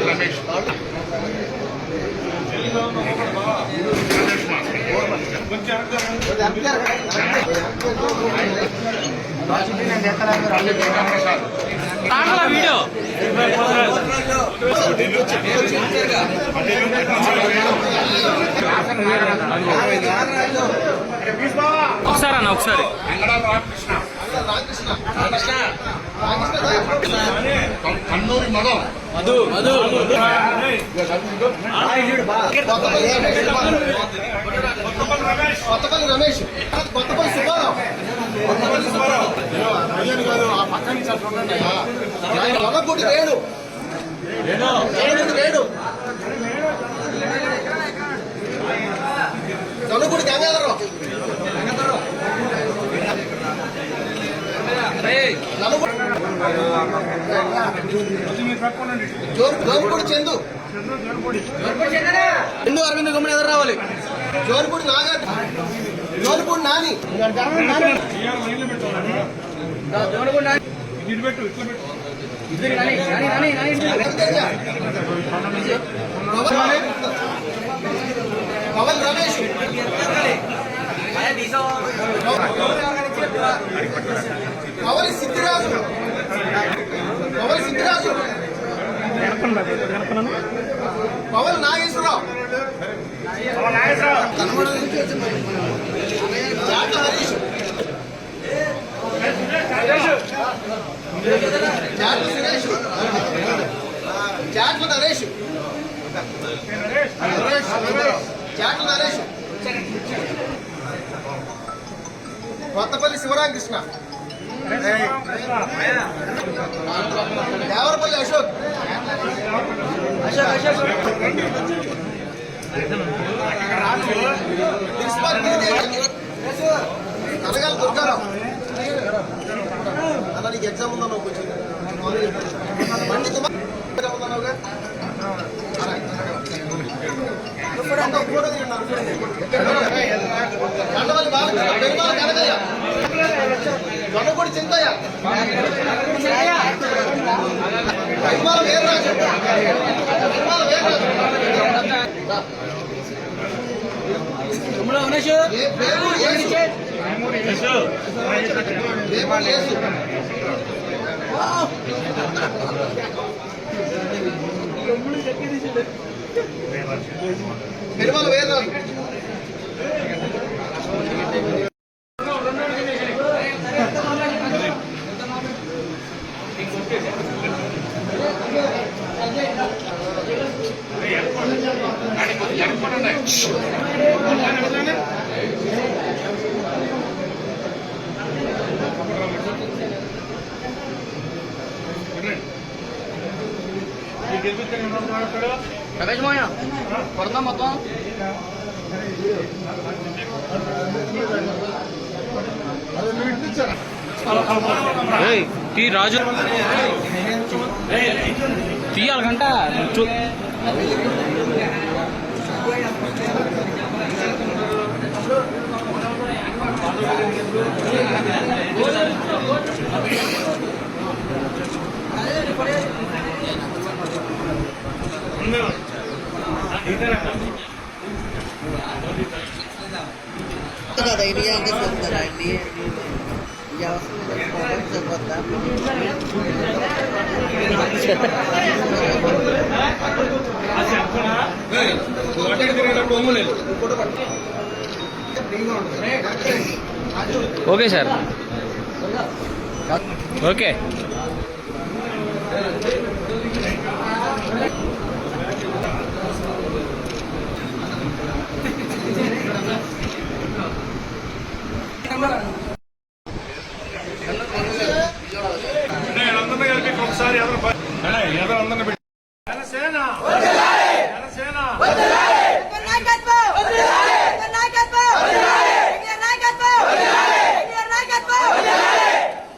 Ramesh video ఒకసారి అన్న ఒకసారి కన్నూరి మధు మధు కొత్తపల్లి రమేష్ కొత్తపల్లి సుబ్బారావు లవకోటి వేడు జొన్నకూడి గంగాధరరావు జోరుపూడి చందు అరవింద్ గమ్మున ఎదురు రావాలి జోరుపూడి నాగార్జున జోరుపూడి నాని పవన్ రమేష్ పవన్ సిద్ధిరాజు పవన్ నాగేశ్వరరావు జాట్ల హరీష్ జాట్ల సురేష్ జాట్ల నరేష్ జాట్ల నరేష్ కొత్తపల్లి శివరామకృష్ణ దేవరపల్లి అశోక్ అనగాల దుర్గారావు అలా నీకు ఎగ్జామ్ ఉందా నువ్వు కొంచెం బండి ఉందన్నావుగా కండవల్లి బాలకృష్ణ పెరుమాల కనకయ్య జొన్నకూడి చింతయ్య పెరుమాల వీరరాజు పెరుమాల వీరరాజు రమేష్ మాయ కొడతాం మొత్తం టీ రాజు తీయాలి గంట ధైర్యంగా చెప్తారండి ఓకే సార్ ఓకే ఒకసారి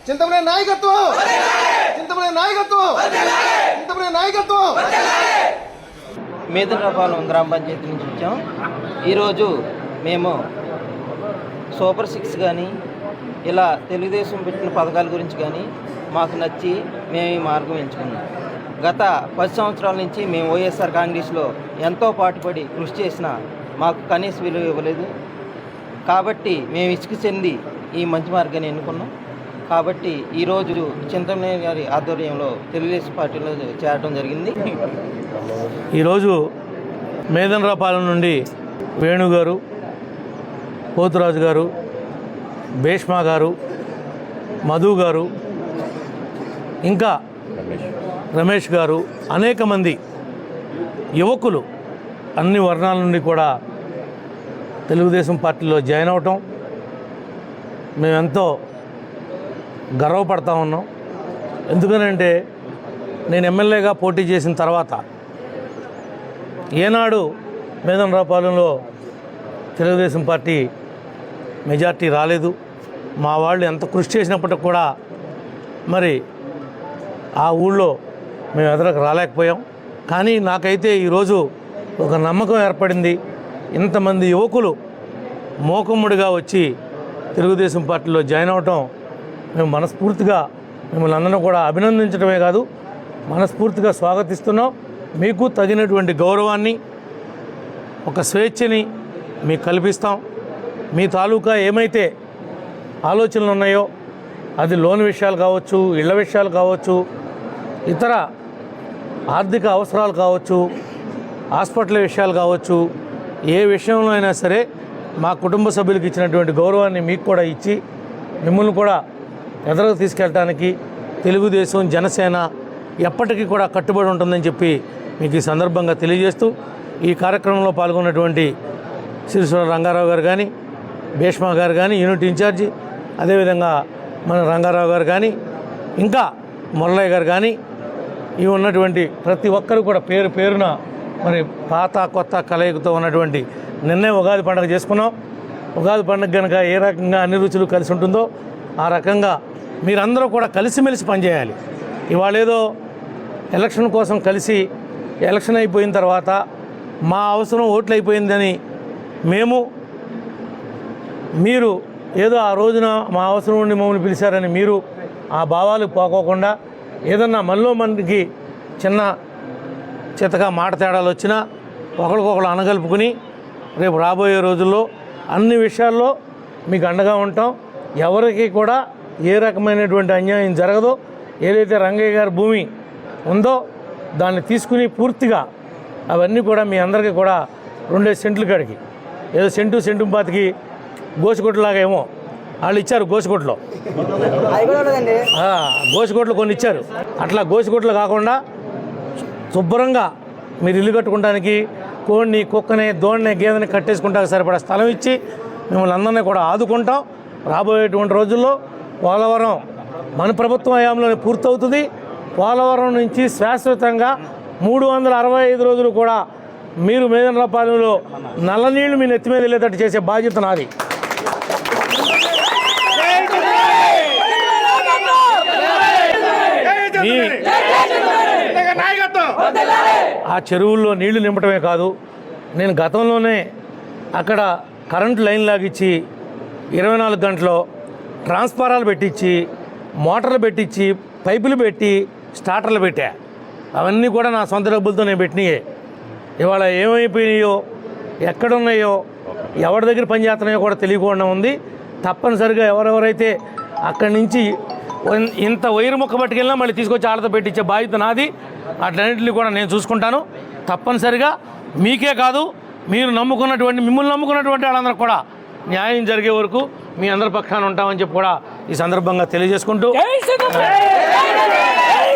చింతమనే నాయకత్వం చింతమనే నాయకత్వం చింతమనే నాయకత్వం. మేదనపాలెం గ్రామ పంచాయతీ నుంచి వచ్చాం. ఈరోజు మేము సూపర్ 6 కానీ ఇలా తెలుగుదేశం పెట్టిన పథకాల గురించి కానీ మాకు నచ్చి మేము ఈ మార్గం ఎంచుకున్నాం. గత 10 సంవత్సరాల నుంచి మేము వైఎస్ఆర్ కాంగ్రెస్లో ఎంతో పాటుపడి కృషి చేసినా మాకు కనీస విలువ ఇవ్వలేదు. కాబట్టి మేము ఇసుక చెంది ఈ మంచి మార్గాన్ని ఎన్నుకున్నాం. కాబట్టి ఈరోజు చింతమనేని గారి ఆధ్వర్యంలో తెలుగుదేశం పార్టీలో చేరడం జరిగింది. ఈరోజు మేదనరాపాలెం నుండి వేణు గారు, పోతురాజు గారు, భీష్మ గారు, మధు గారు, ఇంకా రమేష్ గారు, అనేక మంది యువకులు అన్ని వర్ణాల నుండి కూడా తెలుగుదేశం పార్టీలో జాయిన్ అవటం మేమెంతో గర్వపడతా ఉన్నాం. ఎందుకనంటే నేను ఎమ్మెల్యేగా పోటీ చేసిన తర్వాత ఏనాడు మేదనరాపాలెంలో తెలుగుదేశం పార్టీ మెజార్టీ రాలేదు. మా వాళ్ళు ఎంత కృషి చేసినప్పటికి కూడా మరి ఆ ఊళ్ళో మేము ఎదురకు రాలేకపోయాం. కానీ నాకైతే ఈరోజు ఒక నమ్మకం ఏర్పడింది. ఇంతమంది యువకులు మోకమ్ముడిగా వచ్చి తెలుగుదేశం పార్టీలో జాయిన్ అవటం మేము మనస్ఫూర్తిగా మిమ్మల్ని అందరినీ కూడా అభినందించడమే కాదు, మనస్ఫూర్తిగా స్వాగతిస్తున్నాం. మీకు తగినటువంటి గౌరవాన్ని, ఒక స్వేచ్ఛని మీకు కల్పిస్తాం. మీ తాలూకా ఏమైతే ఆలోచనలు ఉన్నాయో అది లోన్ విషయాలు కావచ్చు, ఇళ్ల విషయాలు కావచ్చు, ఇతర ఆర్థిక అవసరాలు కావచ్చు, హాస్పిటల్ విషయాలు కావచ్చు, ఏ విషయంలో అయినా సరే మా కుటుంబ సభ్యులకు ఇచ్చినటువంటి గౌరవాన్ని మీకు కూడా ఇచ్చి మిమ్మల్ని కూడా ఎదురుకు తీసుకెళ్ళడానికి తెలుగుదేశం, జనసేన ఎప్పటికీ కూడా కట్టుబడి ఉంటుందని చెప్పి మీకు ఈ సందర్భంగా తెలియజేస్తూ, ఈ కార్యక్రమంలో పాల్గొన్నటువంటి సిరిసుల రంగారావు గారు కానీ, భీష్మ గారు కానీ, యూనిట్ ఇన్ఛార్జి, అదేవిధంగా మన రంగారావు గారు కానీ, ఇంకా మురళయ్య గారు కానీ, ఇవి ఉన్నటువంటి ప్రతి ఒక్కరు కూడా పేరు పేరున మరి పాత కొత్త కలయికతో ఉన్నటువంటి నిన్నే ఉగాది పండుగ చేసుకున్నాం. ఉగాది పండుగ కనుక ఏ రకంగా అన్ని రుచులు కలిసి ఉంటుందో ఆ రకంగా మీరందరూ కూడా కలిసిమెలిసి పనిచేయాలి. ఇవాళ ఏదో ఎలక్షన్ కోసం కలిసి ఎలక్షన్ అయిపోయిన తర్వాత మా అవసరం ఓట్లు అయిపోయిందని మీరు ఏదో ఆ రోజున మా అవసరం ఉండి మమ్మల్ని పిలిచారని మీరు ఆ భావాలు పోకోకుండా ఏదన్నా మనలో మనకి చిన్న చితగా మాట తేడాలు వచ్చినా ఒకరికొకరు అనగలుపుకుని రేపు రాబోయే రోజుల్లో అన్ని విషయాల్లో మీకు అండగా ఉంటాం. ఎవరికి కూడా ఏ రకమైనటువంటి అన్యాయం జరగదో, ఏదైతే రంగయ్య గారి భూమి ఉందో దాన్ని తీసుకుని పూర్తిగా అవన్నీ కూడా మీ అందరికీ కూడా 2 సెంట్లు కాడికి, ఏదో సెంటు పాతికి గోసికొట్టులాగా ఏమో వాళ్ళు ఇచ్చారు. గోసికొట్లో గోసికొట్లు కొన్ని ఇచ్చారు. అట్లా గోసికొట్లు కాకుండా శుభ్రంగా మీరు ఇల్లు కట్టుకోవడానికి కోడిని, కుక్కని, దోణిని, గేదెని కట్టేసుకుంటానికి సరిపడా స్థలం ఇచ్చి మిమ్మల్ని అందరినీ కూడా ఆదుకుంటాం. రాబోయేటువంటి రోజుల్లో పోలవరం మన ప్రభుత్వం హయాంలోనే పూర్తవుతుంది. పోలవరం నుంచి శాశ్వతంగా 365 రోజులు కూడా మీరు మేదనరాపాలెంలో నల్ల నీళ్లు మీ నెత్తి మీద వెళ్ళేటట్టు చేసే బాధ్యత నాది. ఆ చెరువుల్లో నీళ్లు నింపటమే కాదు, నేను గతంలోనే అక్కడ కరెంటు లైన్ లాగిచ్చి 24 గంటలు ట్రాన్స్ఫారాలు పెట్టించి, మోటార్లు పెట్టించి, పైపులు పెట్టి, స్టార్టర్లు పెట్టా. అవన్నీ కూడా నా సొంత డబ్బులతో నేను పెట్టినాయే. ఇవాళ ఏమైపోయినాయో, ఎక్కడున్నాయో, ఎవరి దగ్గర పనిచేస్తున్నాయో కూడా తెలియకుండా ఉంది. తప్పనిసరిగా ఎవరెవరైతే అక్కడి నుంచి ఇంత వైరు ముక్క పట్టుకెళ్ళినా మళ్ళీ తీసుకొచ్చి ఆడతో పెట్టించే బాధ్యత నాది. అట్లన్నింటినీ కూడా నేను చూసుకుంటాను. తప్పనిసరిగా మీకే కాదు, మిమ్మల్ని నమ్ముకున్నటువంటి వాళ్ళందరూ కూడా న్యాయం జరిగే వరకు మీ అందరి పక్షాన ఉంటామని చెప్పి కూడా ఈ సందర్భంగా తెలియజేసుకుంటూ